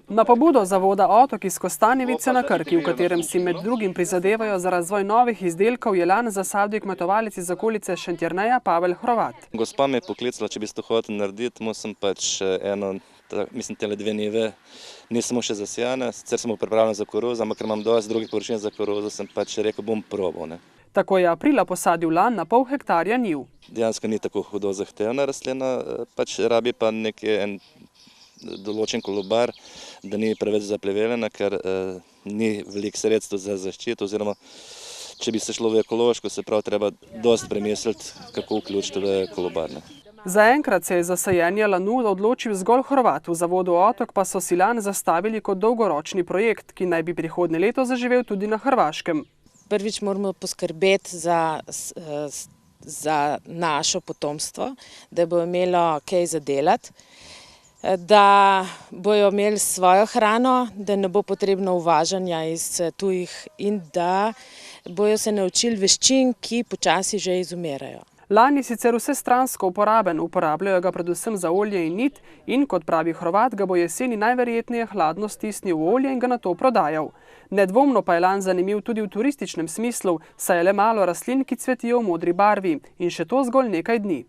Na pobudo zavoda Otok iz Kostanjevice na Krki, v katerem si med drugim prizadevajo za razvoj novih izdelkov, je lan zasadil kmetovalec iz okolice Šentjerneja Pavel Hrovat. Gospa me je poklicala, če bi to hotel narediti, sem pač tele 2 njive nismo še zasijane, sicer smo pripravljeni za koruzo, ampak ker imam dosti drugih površin za koruzo, sem pač rekel, bom probal. Tako je aprila posadil lan na pol hektarja njiv. Dejansko ni tako hudo zahtevna rastlina, pač rabi pa en določen kolobar, da ni preveč zapleveljena, ker ni veliko sredstev za zaščito, oziroma če bi se šlo v ekološko, se pravi, treba dosti premisliti, kako vključiti v kolobar. Zaenkrat se je za sajenje lanu odločil zgolj Hrvat, v zavodu Otok pa so si lan zastavili kot dolgoročni projekt, ki naj bi prihodnje leto zaživel tudi na Hrvaškem. Prvič moramo poskrbeti za našo potomstvo, da bo imelo kaj za delati, da bojo imeli svojo hrano, da ne bo potrebno uvažanja iz tujih in da bojo se naučili veščin, ki počasi že izumirajo. Lan je sicer vsestransko uporaben, uporabljajo ga predvsem za olje in nit in, kot pravi Hrvat, ga bo jeseni najverjetneje hladno stisnil v olje in ga nato prodajal. Nedvomno pa je lan zanimiv tudi v turističnem smislu, saj je le malo rastlin, ki cvetijo v modri barvi, in še to zgolj nekaj dni.